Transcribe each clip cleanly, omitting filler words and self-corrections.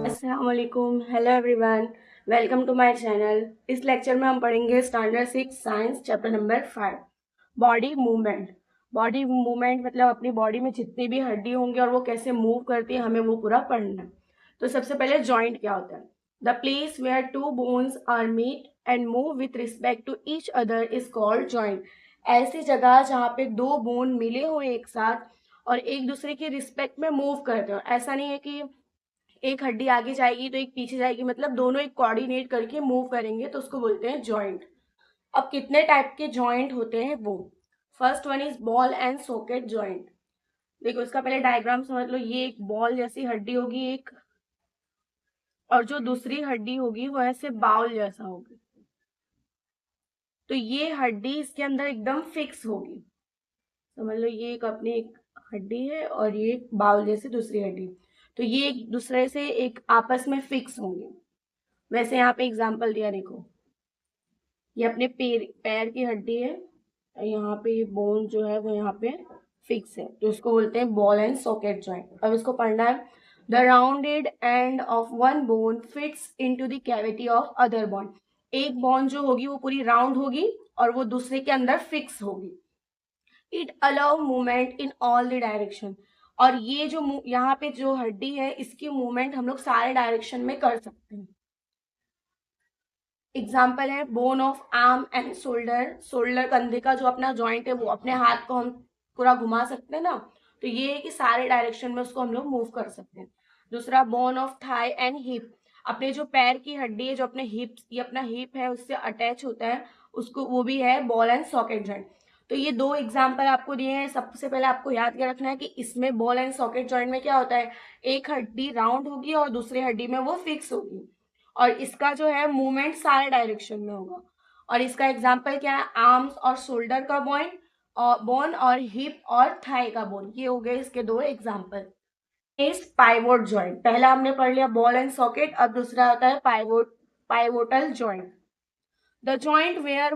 अस्सलामुअलैकुम, hello everyone, welcome to my channel. इस lecture में हम पढ़ेंगे standard 6 science chapter number 5 body movement. Body movement मतलब अपनी बॉडी में जितनी भी हड्डी होंगी और वो कैसे मूव करती है, हमें वो पूरा पढ़ना है। तो सबसे पहले जॉइंट क्या होता है। The place where two bones are meet and move with respect to each other is called joint. ऐसी जगह जहाँ पे दो बोन मिले हुए एक साथ और एक दूसरे के रिस्पेक्ट में मूव करते हो। ऐसा नहीं है कि एक हड्डी आगे जाएगी तो एक पीछे जाएगी, मतलब दोनों एक कोऑर्डिनेट करके मूव करेंगे तो उसको बोलते हैं जॉइंट। अब कितने टाइप के जॉइंट होते हैं वो। First one is ball and socket joint. देखो इसका पहले डायग्राम समझ लो। ये एक बॉल जैसी हड्डी होगी एक, और जो दूसरी हड्डी होगी वो ऐसे बाउल जैसा होगी। तो ये हड्डी इसके अंदर एकदम फिक्स होगी। समझ लो ये एक अपनी एक हड्डी है और ये एक बाउल जैसी दूसरी हड्डी। तो ये एक दूसरे से एक आपस में फिक्स होंगे। वैसे यहाँ पे एग्जाम्पल दिया देखो, ये अपने पैर की हड्डी है, यहाँ पे ये बोन जो है वो यहाँ पे फिक्स है, तो इसको बोलते हैं बॉल एंड सॉकेट जॉइंट। अब इसको पढ़ना है। The rounded end of one bone fits into the cavity of other bone. एक बोन जो होगी वो पूरी राउंड होगी और वो दूसरे के अंदर फिक्स होगी। It allow movement in all the direction. और ये जो यहाँ पे जो हड्डी है इसकी मूवमेंट हम लोग सारे डायरेक्शन में कर सकते हैं। एग्जाम्पल है bone of arm and shoulder. Shoulder कंधे का जो अपना जॉइंट है वो अपने हाथ को हम पूरा घुमा सकते हैं ना, तो ये है कि सारे डायरेक्शन में उसको हम लोग मूव कर सकते हैं। दूसरा bone of thigh and hip. अपने जो पैर की हड्डी है जो अपने हिप, ये अपना हिप है उससे अटैच होता है, उसको वो भी है बॉल एंड सॉकेट जॉइंट। तो ये दो एग्जाम्पल आपको दिए हैं। सबसे पहले आपको याद क्या रखना है कि इसमें बॉल एंड सॉकेट जॉइंट में क्या होता है, एक हड्डी राउंड होगी और दूसरी हड्डी में वो फिक्स होगी, और इसका जो है मूवमेंट सारे डायरेक्शन में होगा। और इसका एग्जाम्पल क्या है, आर्म्स और शोल्डर का बोन और हिप और थाई का बोन। ये हो गए इसके दो एग्जाम्पल। इस पाइवोट जॉइंट, पहला हमने पढ़ लिया बॉल एंड सॉकेट, अब दूसरा होता है pivotal joint. The joint where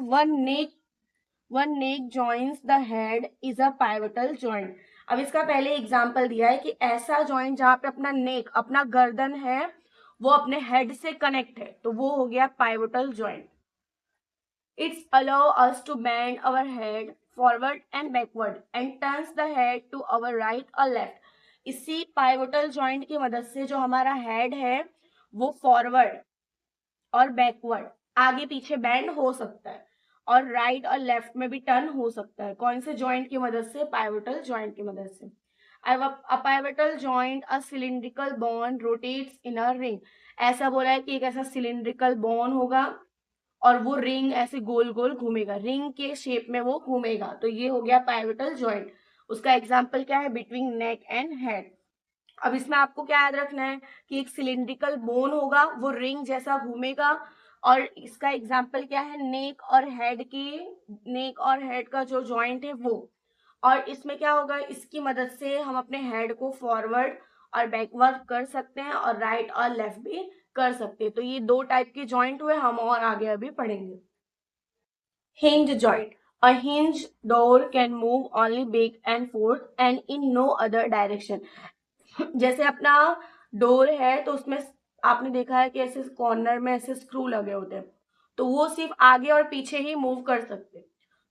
one neck joins the head is a pivotal joint. अब इसका पहले एग्जाम्पल दिया है कि ऐसा जॉइंट जहां पे अपना नेक, अपना गर्दन है, वो अपने हेड से कनेक्ट है, तो वो हो गया pivotal joint. It's allow us to bend our head forward and backward and turns the head to our right और लेफ्ट। इसी पाइवोटल जॉइंट की मदद से जो हमारा हेड है वो फॉरवर्ड और बैकवर्ड, आगे पीछे बैंड हो सकता है, और राइट और लेफ्ट में भी टर्न हो सकता है। कौन से जॉइंट की मदद से, पाइवोटल जॉइंट की मदद से। A pivotal joint, a cylindrical bone rotates in a ring। ऐसा बोला है कि एक ऐसा सिलिंड्रिकल बोन होगा और वो रिंग ऐसे गोल गोल घूमेगा, रिंग के शेप में वो घूमेगा, तो ये हो गया पाइवोटल जॉइंट। उसका एग्जाम्पल क्या है, बिटवीन नेक एंड हेड। अब इसमें आपको क्या याद रखना है कि एक सिलिंड्रिकल बोन होगा, वो रिंग जैसा घूमेगा, और इसका एग्जाम्पल क्या है, नेक और हेड का जो जॉइंट है वो। और इसमें क्या होगा, इसकी मदद से हम अपने हेड को फॉरवर्ड और बैकवर्ड कर सकते हैं और राइट और लेफ्ट भी कर सकते हैं। तो ये दो टाइप के जॉइंट हुए, हम और आगे अभी पढ़ेंगे। Hinge joint. A hinge door can move only back and forth and in no other direction. जैसे अपना डोर है तो उसमें आपने देखा है कि ऐसे कॉर्नर में ऐसे स्क्रू लगे होते हैं, तो वो सिर्फ आगे और पीछे ही मूव कर सकते हैं।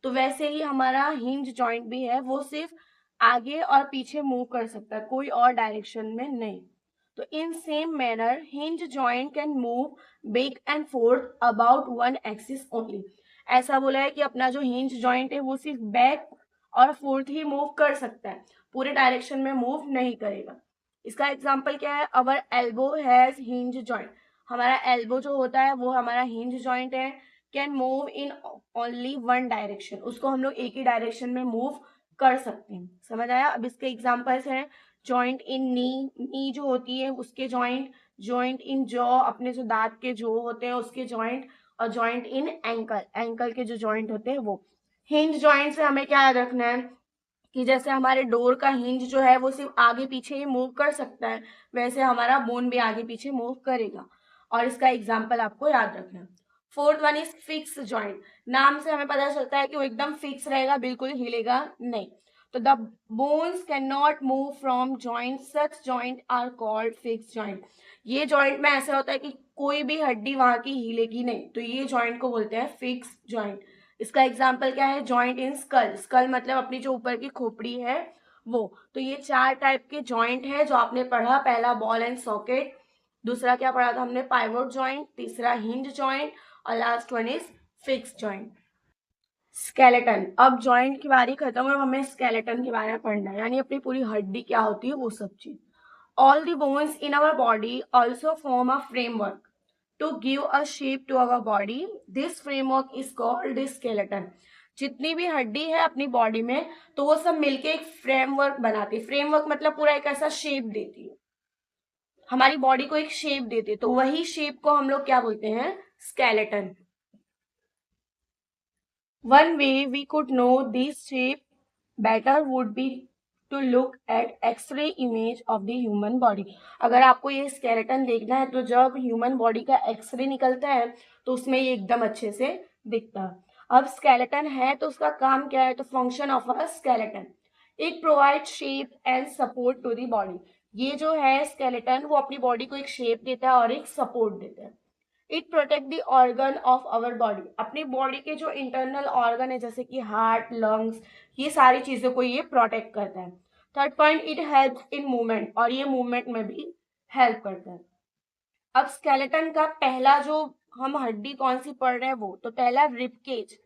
तो वैसे ही हमारा हिंज जॉइंट भी है, वो सिर्फ आगे और पीछे मूव कर सकता है, कोई और डायरेक्शन में नहीं। तो in same manner hinge joint can move back and fourth about one axis only. ऐसा बोला है कि अपना जो हिंज जॉइंट है वो सिर्फ बैक और फोर्थ ही मूव कर सकता है, पूरे डायरेक्शन में मूव नहीं करेगा। इसका एग्जाम्पल क्या है, अवर एल्बो हैज हिंज जॉइंट। हमारा एल्बो जो होता है वो हमारा हिंज जॉइंट है। Can move in only one direction, उसको हम लोग एक ही डायरेक्शन में मूव कर सकते हैं। समझ आया। अब इसके एग्जाम्पल्स हैं, जॉइंट इन नी जो होती है उसके जॉइंट, जॉइंट इन जॉ, अपने जो दांत के जो होते हैं उसके जॉइंट, और जॉइंट इन एंकल, एंकल के जो जॉइंट होते हैं वो। हिंज जॉइंट से हमें क्या याद रखना है कि जैसे हमारे डोर का हिंज जो है वो सिर्फ आगे पीछे ही मूव कर सकता है, वैसे हमारा बोन भी आगे पीछे मूव करेगा, और इसका एग्जाम्पल आपको याद रखना है। Fourth one is fix joint. नाम से हमें पता चलता है कि वो एकदम फिक्स रहेगा, बिल्कुल हिलेगा नहीं। तो the bones can not move from joint, such joint are called fix joint. ये जॉइंट में ऐसा होता है कि कोई भी हड्डी वहां की हिलेगी नहीं, तो ये जॉइंट को बोलते हैं फिक्स जॉइंट। इसका एग्जाम्पल क्या है? जॉइंट इन स्कल। स्कल मतलब अपनी जो ऊपर की खोपड़ी है वो। तो ये 4 टाइप के जॉइंट है जो आपने पढ़ा। पहला बॉल एंड सॉकेट, दूसरा क्या पढ़ा था हमने? पाइवोट जॉइंट, तीसरा हिंज जॉइंट, और last one is fix joint. Skeleton. अब जॉइंट की बारी खत्म और हमें स्केलेटन के बारे में पढ़ना है, यानी अपनी पूरी हड्डी क्या होती है वो सब चीज। All the bones in our body also form a framework to give a shape to our body. This framework is called skeleton. जितनी भी हड्डी है अपनी बॉडी में, तो वो सब मिलके एक फ्रेमवर्क बनाती है। फ्रेमवर्क मतलब पूरा एक ऐसा शेप देती है, हमारी बॉडी को एक शेप देती है, तो वही शेप को हम लोग क्या बोलते हैं? Skeleton. One way we could know this shape better would be to look at X-ray image of the human body. अगर आपको ये स्केलेटन देखना है तो जब ह्यूमन बॉडी का एक्सरे निकलता है तो उसमें ये एकदम अच्छे से दिखता है। अब स्केलेटन है तो उसका काम क्या है? तो function of a skeleton, it provide shape and support to the body. ये जो है स्केलेटन, वो अपनी बॉडी को एक शेप देता है और एक सपोर्ट देता है। It protect the organ of our body. अपनी बॉडी के जो इंटरनल ऑर्गन है जैसे कि हार्ट, लंग्स, ये सारी चीजों को ये प्रोटेक्ट करता है। Third point, it help in movement, और ये मूवमेंट में भी हेल्प करता है। अब स्केलेटन का पहला जो हम हड्डी कौन सी पढ़ रहे हैं वो, तो पहला रिब केज।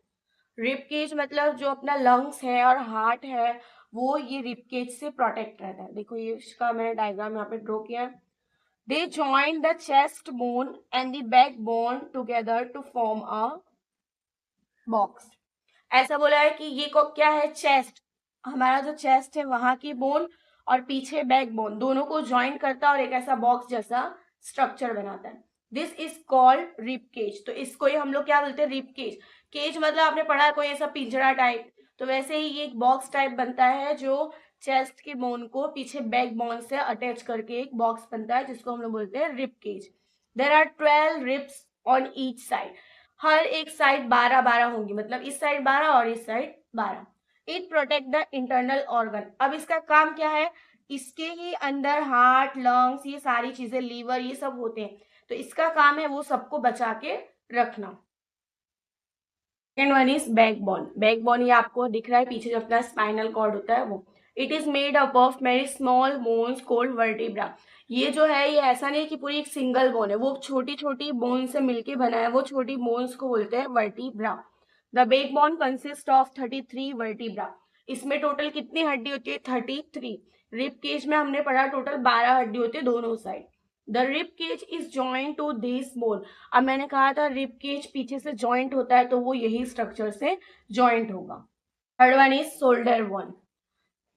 रिब केज मतलब जो अपना लंग्स है और हार्ट है वो ये रिब केज से प्रोटेक्ट रहता है। देखो ये इसका मैंने डायग्राम यहाँ पे ड्रॉ किया है। They join the chest bone and the backbone together to form a box. ऐसा बोला है कि ये को क्या है? चेस्ट। हमारा जो चेस्ट है वहां की बोन और पीछे बैक बोन, दोनों को ज्वाइन करता है और एक ऐसा बॉक्स जैसा स्ट्रक्चर बनाता है। This is called rib cage. तो इसको ही हम लोग क्या बोलते हैं? Rib cage. केज मतलब आपने पढ़ा है कोई ऐसा पिंजरा टाइप, तो वैसे ही ये एक बॉक्स टाइप बनता है जो चेस्ट के बोन को पीछे बैक बोन से अटैच करके एक बॉक्स बनता है जिसको हम लोग बोलते हैं rib cage. There are 12 ribs on each side. हर एक साइड 12-12 होंगी, मतलब इस साइड 12 और इस side 12। It protect the internal organ. अब इसका काम क्या है? इसके ही अंदर हार्ट, लंग्स, ये सारी चीजें, लीवर, ये सब होते हैं, तो इसका काम है वो सबको बचा के रखना। Second one is backbone. Backbone ये आपको दिख रहा है पीछे जो अपना स्पाइनल कॉर्ड होता है वो। It is made up of very small bones called vertebra. ये जो है ये ऐसा नहीं कि पूरी एक सिंगल बोन है, वो छोटी छोटी बोन से मिलके बना है, वो छोटी बोन्स को बोलते हैं vertebra. The backbone consist of 33 vertebra. इसमें टोटल कितनी हड्डी होती है? 33। रिब केज में हमने पढ़ा टोटल 12 हड्डी होती है दोनों side. The rib cage is joint to this bone. अब मैंने कहा था रिब केज पीछे से जॉइंट होता है, तो वो यही स्ट्रक्चर से जॉइंट होगा। Third one is shoulder bone.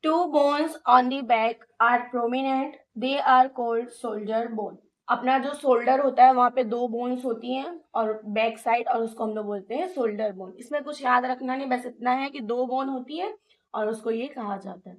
Two bones on the back are prominent. They are called shoulder bone. अपना जो शोल्डर होता है वहां पे 2 बोन्स होती हैं और बैक साइड, और उसको हम लोग बोलते हैं शोल्डर बोन। इसमें कुछ याद रखना नहीं, बस इतना है कि 2 बोन होती है और उसको ये कहा जाता है।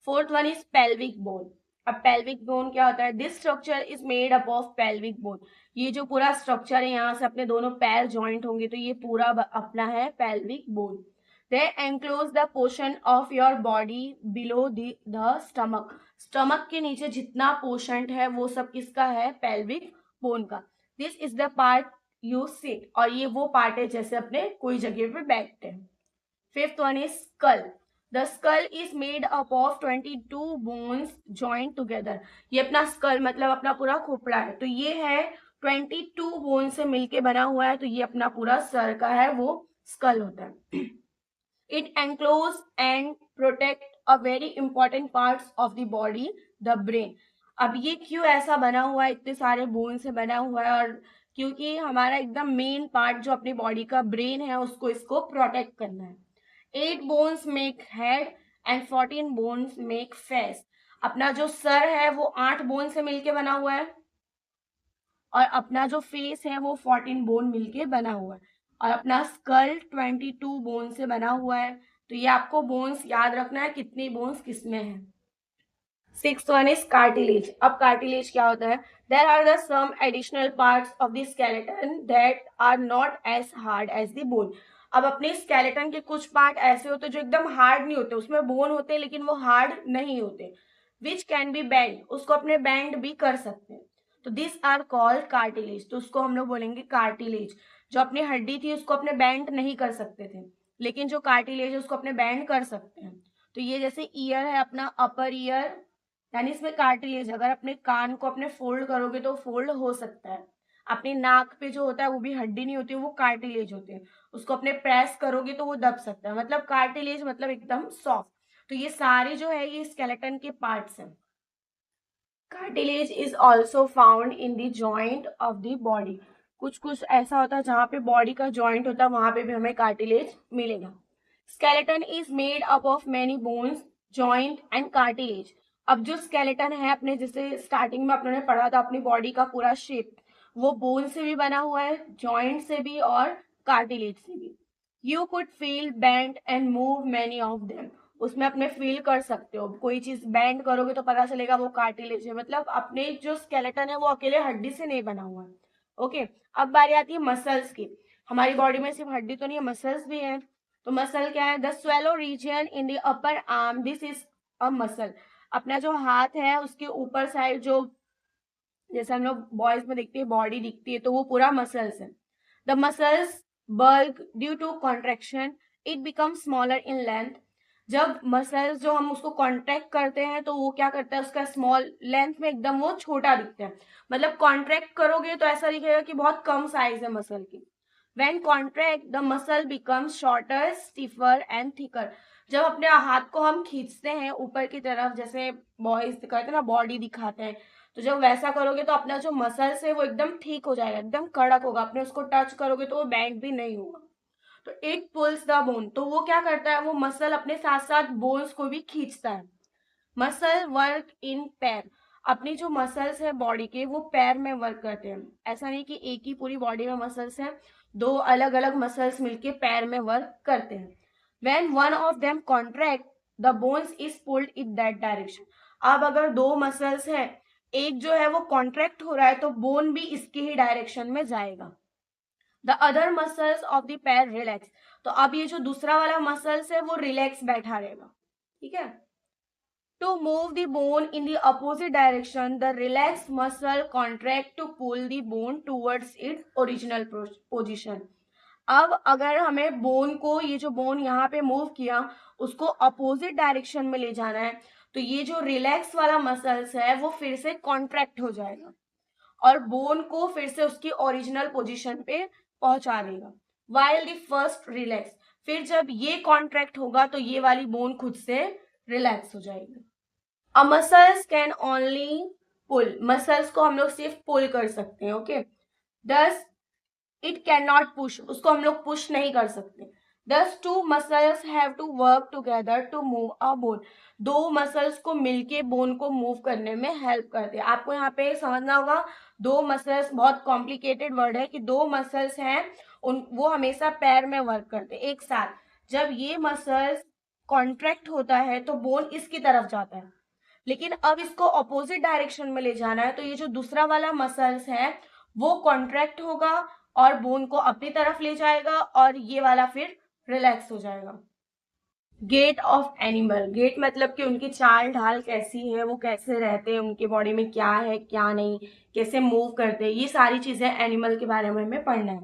Fourth one is pelvic bone. अब पेल्विक बोन क्या होता है? This structure is made up of pelvic bone. ये जो पूरा स्ट्रक्चर है यहाँ से अपने दोनों पैर ज्वाइंट होंगे, तो ये पूरा अपना है pelvic bone. They enclose the portion of your body below the stomach. Stomach के नीचे जितना पोर्शन है वो सब किसका है? पेल्विक बोन का। This is the part you sit, और ये वो पार्ट है जैसे अपने कोई जगह पे बैठते हैं। Fifth one is skull. The skull is made up of 22 bones joint together. ये अपना स्कल मतलब अपना पूरा खोपड़ा है, तो ये है 22 बोन से मिलके बना हुआ है, तो ये अपना पूरा सर का है वो स्कल होता है। It enclose and protect a very important parts of the body, the brain. अब ये क्यों ऐसा बना हुआ है? इतने सारे बोन से बना हुआ है, और क्योंकि हमारा एकदम मेन पार्ट जो अपनी बॉडी का ब्रेन है उसको इसको प्रोटेक्ट करना है। 8 bones make head and 14 bones make face. अपना जो सर है वो 8 बोन से मिलके बना हुआ है, और अपना जो फेस है वो 14 बोन मिलके बना हुआ है, और अपना स्कल 22 बोन से बना हुआ है। तो ये आपको बोन्स याद रखना है कितनी बोन्स किसमें है। Sixth one is cartilage. अब कार्टिलेज क्या होता है? There are the some additional parts of the skeleton that are not as hard as the bone. अब अपने स्केलेटन के कुछ पार्ट ऐसे होते हैं जो एकदम हार्ड नहीं होते, उसमें बोन होते हैं लेकिन वो हार्ड नहीं होते, विच कैन बी बेंड, उसको अपने बेंड भी कर सकते हैं। तो दिस आर कॉल्ड कार्टिलेज, तो उसको हम लोग बोलेंगे कार्टिलेज। जो अपनी हड्डी थी उसको अपने बेंड नहीं कर सकते थे, लेकिन जो कार्टिलेज है उसको अपने बेंड कर सकते हैं। तो ये जैसे ईयर है अपना, अपर ईयर, यानी इसमें कार्टिलेज, अगर अपने कान को अपने फोल्ड करोगे तो फोल्ड हो सकता है। अपने नाक पे जो होता है वो भी हड्डी नहीं होती, वो कार्टिलेज होते हैं, उसको अपने प्रेस करोगे तो वो दब सकता है, मतलब कार्टिलेज मतलब एकदम सॉफ्ट। तो ये सारे जो है ये स्केलेटन के पार्ट्स हैं। Cartilage is also found in the joint of the body, कुछ कुछ ऐसा होता है जहाँ पे बॉडी का जॉइंट होता है वहां पे भी हमें कार्टिलेज मिलेगा। Skeleton is made up of many bones, joint and cartilage. अब जो स्केलेटन है अपने, जैसे स्टार्टिंग में अपने पढ़ा था अपनी बॉडी का पूरा शेप, वो बोन से भी बना हुआ है, जॉइंट से भी और कार्टिलेज से भी। You could feel bend and move many of them, उसमें अपने फील कर सकते हो, कोई चीज बेंड करोगे तो पता चलेगा वो कार्टिलेज है, मतलब अपने जो स्केलेटन है वो अकेले हड्डी से नहीं बना हुआ है। ओके, अब बारी आती है मसल्स की। हमारी बॉडी में सिर्फ हड्डी तो नहीं है, मसल्स भी है। तो मसल क्या है? The swollen region in the upper arm, this is a muscle. अपना जो हाथ है उसके ऊपर साइड जो, जैसे हम लोग बॉयज में देखते हैं बॉडी दिखती है, तो वो पूरा मसल्स है। The muscles bulk due to contraction, it become smaller in length. जब मसल्स जो हम उसको कॉन्ट्रैक्ट करते हैं तो वो क्या करता है, उसका स्मॉल लेंथ में एकदम वो छोटा दिखता है, मतलब कॉन्ट्रैक्ट करोगे तो ऐसा दिखेगा कि बहुत कम साइज है मसल की। When contract, the muscle becomes shorter, stiffer and thicker. जब अपने हाथ को हम खींचते हैं ऊपर की तरफ, जैसे बॉयज करते हैं ना, बॉडी दिखाते हैं, तो जब वैसा करोगे तो अपना जो मसल्स है वो एकदम ठीक हो जाएगा, एकदम कड़क होगा, अपने उसको टच करोगे तो वो बैंड भी नहीं होगा। तो इट पुल्स द बोन, तो वो क्या करता है, वो मसल अपने साथ साथ बोन्स को भी खींचता है। मसल वर्क इन पैर, अपनी जो मसल्स है बॉडी के वो पैर में वर्क करते हैं। ऐसा नहीं कि एक ही पूरी बॉडी में मसल्स हैं, दो अलग अलग मसल्स मिलके पैर में वर्क करते हैं। When one of them contract, the bones is pulled in that direction. अब अगर दो मसल्स हैं, एक जो है वो कॉन्ट्रैक्ट हो रहा है तो बोन भी इसके ही डायरेक्शन में जाएगा। The other muscles of the पैर रिलैक्स, तो अब ये जो दूसरा वाला मसल्स है वो रिलैक्स बैठा रहेगा। ठीक है। To move the bone in the opposite direction, the relaxed muscle contract to pull the bone towards its original position. अब अगर हमें बोन को, ये जो बोन यहाँ पे मूव किया उसको अपोजिट डायरेक्शन में ले जाना है, तो ये जो रिलैक्स वाला मसल्स है वो फिर से कॉन्ट्रैक्ट हो जाएगा और बोन को फिर से उसकी ओरिजिनल पोजीशन पे पहुंचा देगा। वाइल द फर्स्ट रिलैक्स, फिर जब ये कॉन्ट्रैक्ट होगा तो ये वाली बोन खुद से रिलैक्स हो जाएगी। A muscles can only pull, muscles को हम लोग सिर्फ पुल कर सकते हैं। Okay, thus it can not push, उसको हम लोग पुश नहीं कर सकते। Thus two muscles have to work together to move a bone, दो मसल्स को मिलके बोन को मूव करने में हेल्प करते हैं। आपको यहाँ पे समझना होगा, दो मसल्स बहुत कॉम्प्लिकेटेड वर्ड है कि दो मसल्स हैं उन, वो हमेशा पैर में वर्क करते हैं एक साथ। जब ये मसल्स कॉन्ट्रैक्ट होता है तो बोन इसकी तरफ जाता है, लेकिन अब इसको अपोजिट डायरेक्शन में ले जाना है तो ये जो दूसरा वाला मसल्स है वो कॉन्ट्रैक्ट होगा और बोन को अपनी तरफ ले जाएगा और ये वाला फिर रिलैक्स हो जाएगा। गेट ऑफ एनिमल, गेट मतलब कि उनकी चाल ढाल कैसी है, वो कैसे रहते हैं, उनके बॉडी में क्या है क्या नहीं, कैसे मूव करते हैं, ये सारी चीजें एनिमल के बारे में हमें पढ़ना है।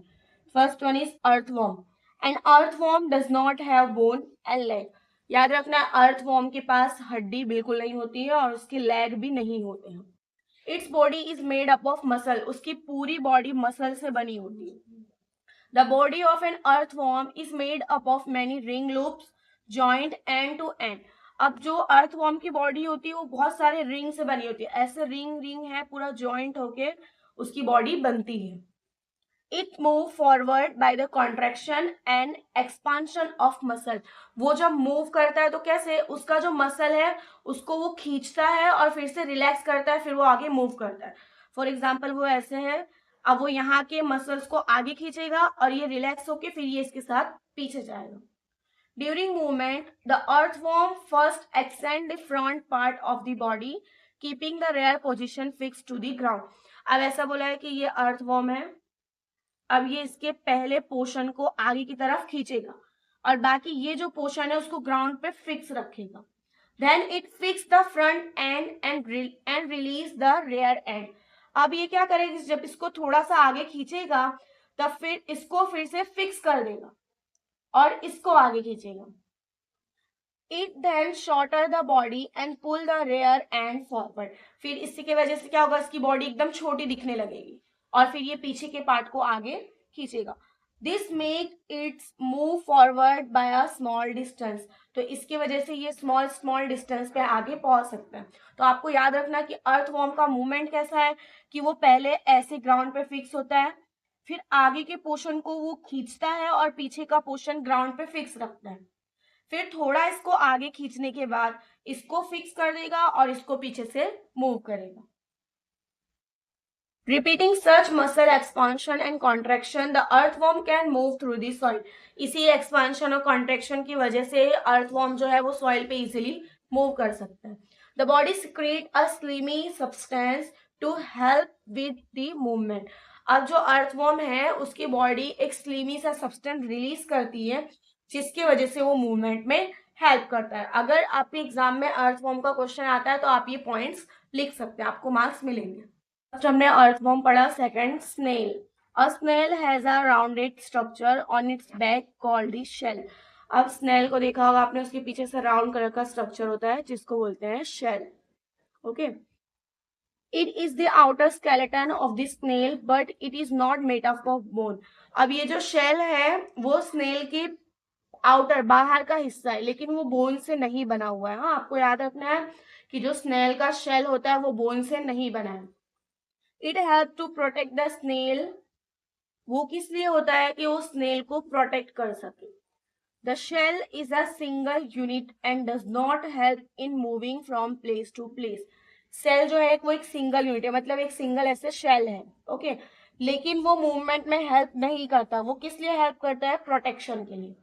First one is earthworm, and earthworm does not have bone and leg. याद रखना, अर्थवॉर्म के पास हड्डी बिल्कुल नहीं होती है और उसके लेग भी नहीं होते हैं। Its body is made up of muscle, उसकी पूरी बॉडी मसल से बनी होती है। The body of an earthworm is made up of many ring loops joint end to end. अब जो अर्थवॉर्म की बॉडी होती है वो बहुत सारे रिंग से बनी होती है, ऐसे रिंग रिंग है पूरा जॉइंट होके उसकी बॉडी बनती है। It move forward by the contraction and expansion of muscle, वो जब मूव करता है तो कैसे, उसका जो मसल है उसको वो खींचता है और फिर से रिलैक्स करता है, फिर वो आगे मूव करता है। फॉर एग्जाम्पल वो ऐसे है, अब वो यहाँ के मसल्स को आगे खींचेगा और ये रिलैक्स होके फिर ये इसके साथ पीछे जाएगा। During movement, the earthworm first extend the front part of the body, keeping the rear position fixed to the ground. अब ऐसा बोला है कि ये earthworm है, अब ये इसके पहले पोर्शन को आगे की तरफ खींचेगा और बाकी ये जो पोर्शन है उसको ग्राउंड पे फिक्स रखेगा. Then it fix the front end and release the rear end. अब ये क्या करेगा, जब इसको थोड़ा सा आगे खींचेगा तब फिर इसको फिर से फिक्स कर देगा और इसको आगे खींचेगा. It then shorter the body and pull the rear end forward. फिर इसी की वजह से क्या होगा, इसकी बॉडी एकदम छोटी दिखने लगेगी और फिर ये पीछे के पार्ट को आगे खींचेगा. This make it's move forward bye a small distance. तो इसकी वजह से ये स्मॉल डिस्टेंस पे आगे पहुंच सकता है. तो आपको याद रखना कि अर्थवॉर्म का मूवमेंट कैसा है कि वो पहले ऐसे ग्राउंड पे फिक्स होता है, फिर आगे के पोर्शन को वो खींचता है और पीछे का पोर्शन ग्राउंड पे फिक्स रखता है. फिर थोड़ा इसको आगे खींचने के बाद इसको फिक्स कर देगा और इसको पीछे से मूव करेगा. Repeating such muscle expansion and contraction, the earthworm can move through the soil. इसी expansion और contraction की वजह से earthworm जो है वो soil पे easily move कर सकता है. The body secrete a slimy substance to help with the movement. अब जो earthworm है उसकी body एक slimy सा substance release करती है जिसकी वजह से वो मूवमेंट में हेल्प करता है. अगर आपके एग्जाम में अर्थवॉर्म का क्वेश्चन आता है तो आप ये पॉइंट्स लिख सकते हैं, आपको मार्क्स मिलेंगे. फर्स्ट हमने अर्थवॉर्म पढ़ा. Second snail. A snail has a rounded structure on its back called the shell. अब स्नेल को देखा होगा आपने, उसके पीछे से राउंड कलर का स्ट्रक्चर होता है जिसको बोलते हैं shell. Okay. It is the outer skeleton of the snail but it is not made up of bone. अब ये जो शेल है वो स्नेल के आउटर बाहर का हिस्सा है लेकिन वो बोन से नहीं बना हुआ है. हाँ, आपको याद रखना है कि जो स्नेल का शेल होता है वो बोन से नहीं बना है. It help to protect the snail. वो किस लिए होता है कि वो स्नेल को प्रोटेक्ट कर सके. The shell is a single unit and does not help in moving from place to place. Shell जो है वो एक सिंगल यूनिट है, मतलब एक सिंगल ऐसे शेल है. ओके. लेकिन वो मूवमेंट में हेल्प नहीं करता. वो किस लिए हेल्प करता है, प्रोटेक्शन के लिए.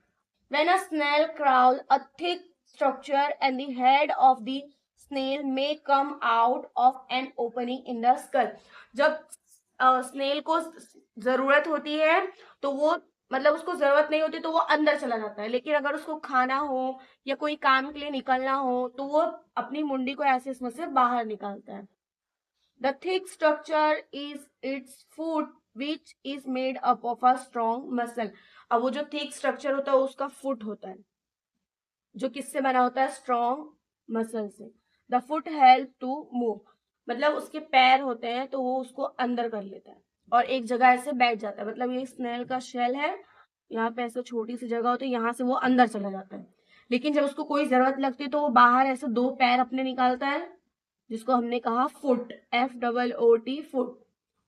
When a snail crawls, a thick structure and the head of the snail may come out of an opening in the skull. जब स्नेल को जरूरत होती है तो वो, मतलब उसको जरूरत नहीं होती तो वो अंदर चला जाता है, लेकिन अगर उसको खाना हो या कोई काम के लिए निकलना हो तो वो अपनी मुंडी को ऐसे इसमें से बाहर निकालता है. The thick structure is its foot which is made up of a strong muscle. अब वो जो थिक स्ट्रक्चर होता है उसका फुट होता है जो किससे बना होता है, स्ट्रॉन्ग मसल से. The foot help to move. मतलब उसके पैर होते हैं तो वो उसको अंदर कर लेता है और एक जगह ऐसे बैठ जाता है. मतलब ये स्नेल का शेल है, यहाँ पे ऐसे छोटी सी जगह होती है, यहाँ से वो अंदर चला जाता है. लेकिन जब उसको कोई जरूरत लगती है तो वो बाहर ऐसे दो पैर अपने निकालता है जिसको हमने कहा फुट, FOOT फुट.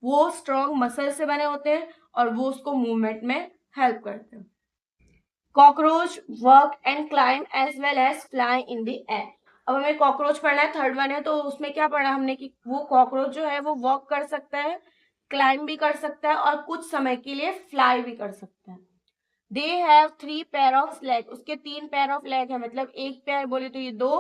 वो स्ट्रॉन्ग मसल से बने होते हैं और वो उसको मूवमेंट में हेल्प करते हैं. Cockroach walk and climb as well as fly in the air. अब हमें कॉकरोच पढ़ना है, थर्ड वन है, तो उसमें क्या पढ़ा हमने कि वो कॉकरोच जो है वो वॉक कर सकता है, क्लाइंब भी कर सकता है और कुछ समय के लिए फ्लाई भी कर सकता है. They have 3 pair of leg. उसके 3 पेयर ऑफ लेग है, मतलब एक पैर बोले तो ये 2,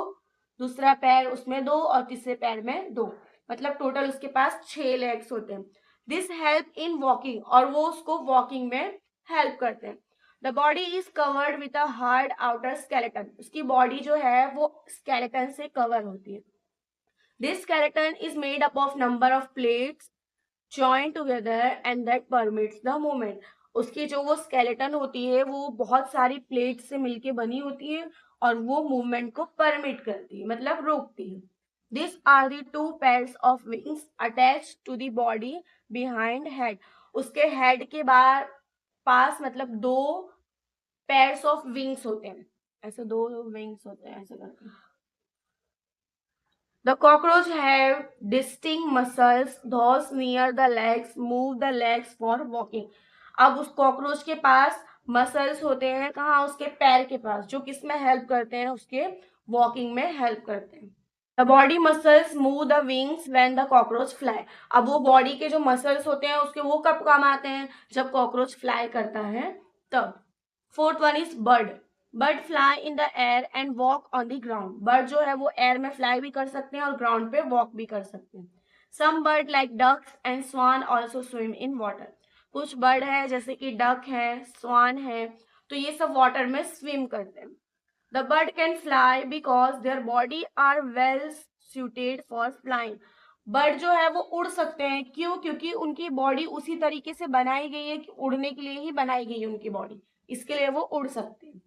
दूसरा पैर उसमें 2 और तीसरे पैर में 2, मतलब टोटल उसके पास 6 लेग्स होते हैं. दिस हेल्प इन वॉकिंग, और वो उसको वॉकिंग में हेल्प करते हैं. The body is covered with a hard outer skeleton. उसकी बॉडी जो है वो स्केलेटन से कवर होती है. This skeleton is made up of number of plates joint together and that permits the movement. उसकी जो वो स्केलेटन होती है वो बहुत सारी प्लेट से मिलके बनी होती है और वो मूवमेंट को परमिट करती है, मतलब रोकती है. These are the 2 pairs of wings attached to the body behind head. उसके हेड के पास मतलब 2 pairs of wings होते हैं, ऐसे 2 wings होते हैं ऐसे करके. The cockroach have distinct muscles. Those near the legs move the legs for walking. अब उस कॉकरोच के पास मसल्स होते हैं, कहाँ, उसके पैर के पास, जो किसमें हेल्प करते हैं, उसके वॉकिंग में हेल्प करते हैं. The body muscles move the wings when the cockroach fly. अब वो बॉडी के जो मसल्स होते हैं उसके वो कब काम आते हैं, जब कॉकरोच फ्लाई करता है तब. Fourth one is bird. Bird fly in the air and walk on the ground. Bird जो है वो एयर में फ्लाई भी कर सकते हैं और ग्राउंड पे वॉक भी कर सकते हैं. Some bird like ducks and swan also swim in water. कुछ बर्ड है जैसे कि डक है, स्वान है, तो ये सब वाटर में स्विम करते हैं। The bird can fly because their body are well suited for flying. Bird जो है वो उड़ सकते हैं, क्यों? क्योंकि उनकी बॉडी उसी तरीके से बनाई गई है कि उड़ने के लिए ही बनाई गई है उनकी बॉडी, इसके लिए वो उड़ सकते हैं।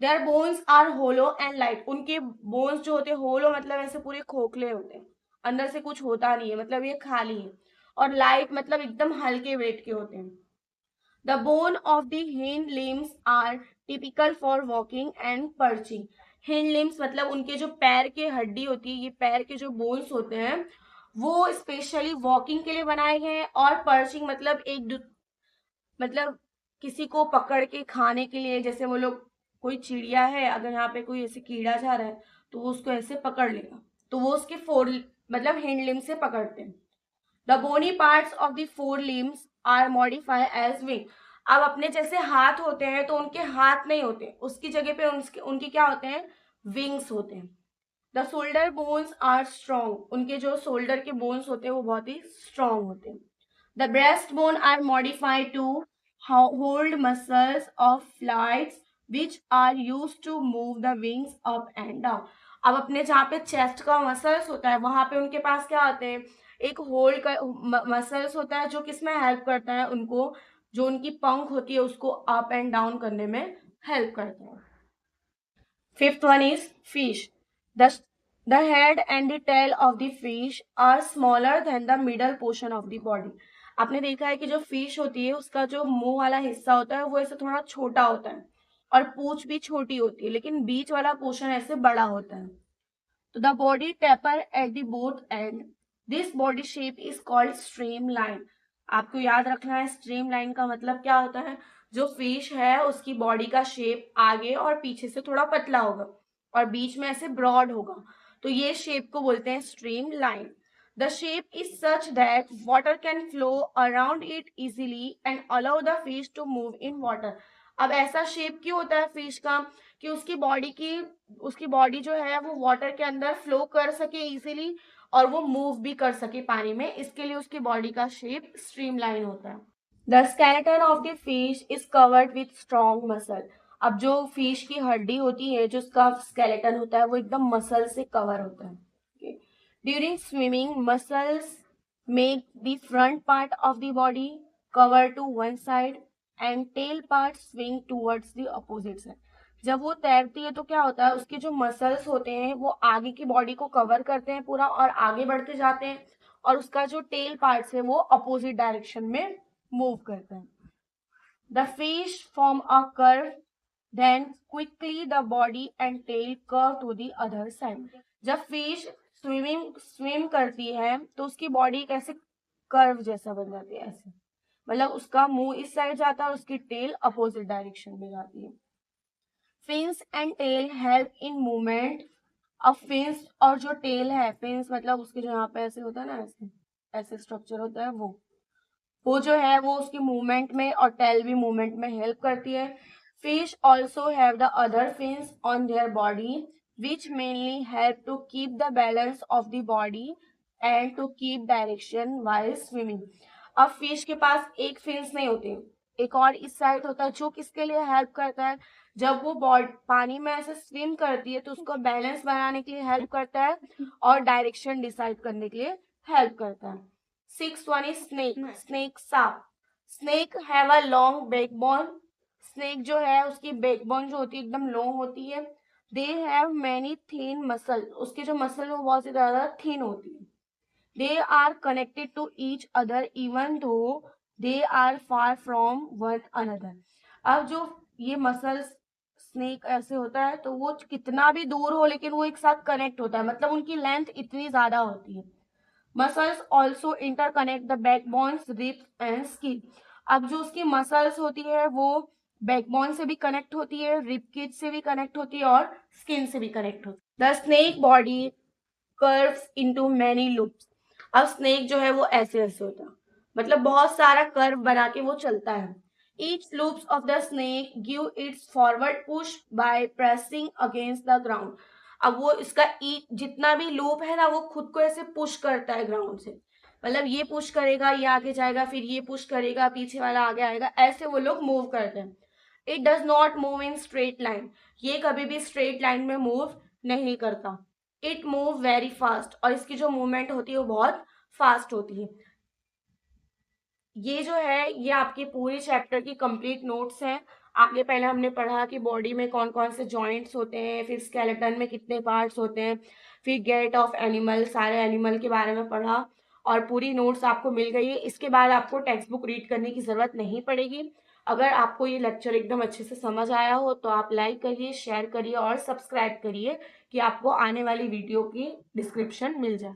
Their bones are hollow and light. उनके बोन्स जो होते हैं, होलो मतलब ऐसे पूरे खोखले होते हैं, अंदर से कुछ होता नहीं है, मतलब ये खाली है। और लाइट मतलब एकदम हल्के वेट के होते हैं। The bone of the hind limbs are typical for walking and perching. Hind limbs मतलब उनके जो पैर के हड्डी होती है, ये पैर के जो बोन्स होते हैं वो स्पेशली वॉकिंग के लिए बनाए गए हैं। और पर्चिंग मतलब मतलब किसी को पकड़ के खाने के लिए, जैसे वो लोग, कोई चिड़िया है, अगर यहाँ पे कोई ऐसे कीड़ा जा रहा है तो वो उसको ऐसे पकड़ लेगा, तो वो उसके फोर मतलब हिंड लिम्स से पकड़ते हैं। The bony parts of the fore limbs are modify as wing. अब अपने जैसे हाथ होते हैं तो उनके हाथ नहीं होते, उसकी जगह पे उनके क्या होते हैं? विंग्स होते हैं। The shoulder bones are strong. उनके जो शोल्डर के बोन्स होते हैं वो बहुत ही स्ट्रॉन्ग होते हैं। The breast bone are modified to hold muscles of flights which are use to move the wings up and down. अब अपने जहाँ पे चेस्ट का मसल्स होता है वहां पे उनके पास क्या होते हैं? एक होल्ड का मसल्स होता है जो किसमें हेल्प करता है उनको, जो उनकी पंख होती है उसको अप एंड डाउन करने में हेल्प करता है। Fifth one is fish. The the head and the tail of the fish are smaller than the middle portion of the body। आपने देखा है कि जो फिश होती है उसका जो मुंह वाला हिस्सा होता है वो ऐसे थोड़ा छोटा होता है, और पूंछ भी छोटी होती है, लेकिन बीच वाला पोर्शन ऐसे बड़ा होता है। तो the body taper at the both and. This body shape is called stream line. आपको याद रखना है स्ट्रीम लाइन का मतलब क्या होता है। जो फिश है उसकी बॉडी का शेप आगे और पीछे से थोड़ा पतला होगा और बीच में ऐसे ब्रॉड होगा, तो ये शेप को बोलते हैं stream line. The shape is such that water can flow around it easily and allow the fish to move in water. अब ऐसा शेप क्यों होता है फिश का? कि उसकी बॉडी जो है वो वाटर के अंदर फ्लो कर सके इजीली, और वो मूव भी कर सके पानी में, इसके लिए उसकी बॉडी का शेप स्ट्रीमलाइन होता है। The skeleton of the fish is covered with strong muscle. अब जो फिश की हड्डी होती है, जो उसका स्केलेटन होता है, वो एकदम मसल से कवर होता है। During swimming muscles make the front part of the body curve to one side and tail part swing towards the opposite side. जब वो तैरती है तो क्या होता है, उसके जो मसल्स होते हैं वो आगे की बॉडी को कवर करते हैं पूरा और आगे बढ़ते जाते हैं, और उसका जो टेल पार्ट्स है वो अपोजिट डायरेक्शन में मूव करते हैं। The fish form a curve, then quickly the body and tail curve to the other side. जब फिश स्विम करती है तो उसकी बॉडी कैसे कर्व जैसा बन जाती है, ऐसे मतलब उसका मुंह इस साइड जाता है और उसकी टेल अपोजिट डायरेक्शन में जाती है। Fins and tail help in movement. अब फिन्स और जो टेल है, फिन्स मतलब उसके जो यहाँ पे ऐसे होता है ना, ऐसे ऐसे स्ट्रक्चर होता है, वो जो है वो उसकी मूवमेंट में, और टेल भी मूवमेंट में हेल्प करती है। Fish also have the other fins on their body which mainly help to keep the balance of the body and to keep direction while swimming. अब फिश के पास एक फिन्स नहीं होते, एक और इस साइड होता है, जो किसके लिए हेल्प करता है, जब वो पानी में ऐसे स्विम करती है तो उसको बैलेंस बनाने के लिए हेल्प करता है और डायरेक्शन डिसाइड करने के लिए हेल्प करता है। Six one is snake. Snake सांप। Snake have a long backbone. Snake जो है उसकी बैकबोन जो होती है एकदम लॉन्ग होती है। They have many thin muscle. उसके जो मसल है वो बहुत ज्यादा थिन होती है। They are connected to each other even though they are far from one another. अब जो ये मसल्स स्नेक ऐसे होता है तो वो कितना भी दूर हो लेकिन वो एक साथ कनेक्ट होता है, मतलब उनकी लेंथ इतनी ज्यादा होती है। Muscles also interconnect the backbones ribs and skin. अब जो उसकी मसल्स होती है वो बैकबोन से भी कनेक्ट होती है, रिब केज से भी कनेक्ट होती है और स्किन से भी कनेक्ट होती है। The snake body curves into many loops. अब स्नेक जो है वो ऐसे ऐसे होता है, मतलब बहुत सारा कर्व बना के वो चलता है। Each loops of the snake give its forward push by pressing against the ground. अब वो इसका जितना भी लूप है ना वो खुद को ऐसे पुश करता है ग्राउंड से, मतलब ये पुश करेगा, ये आगे जाएगा, फिर ये पुश करेगा, पीछे वाला आगे आएगा, ऐसे वो लोग मूव करते हैं। It does not move in straight line, ये कभी भी स्ट्रेट लाइन में मूव नहीं करता। इट मूव वेरी फास्ट, और इसकी जो मूवमेंट होती है वो बहुत फास्ट होती है। ये जो है ये आपके पूरे चैप्टर की कंप्लीट नोट्स हैं। आगे पहले हमने पढ़ा कि बॉडी में कौन कौन से जॉइंट्स होते हैं, फिर स्केलेटन में कितने पार्ट्स होते हैं, फिर गेट ऑफ एनिमल, सारे एनिमल के बारे में पढ़ा, और पूरी नोट्स आपको मिल गई है। इसके बाद आपको टेक्स्ट बुक रीड करने की ज़रूरत नहीं पड़ेगी। अगर आपको ये लेक्चर एकदम अच्छे से समझ आया हो तो आप लाइक करिए, शेयर करिए और सब्सक्राइब करिए कि आपको आने वाली वीडियो की डिस्क्रिप्शन मिल जाए।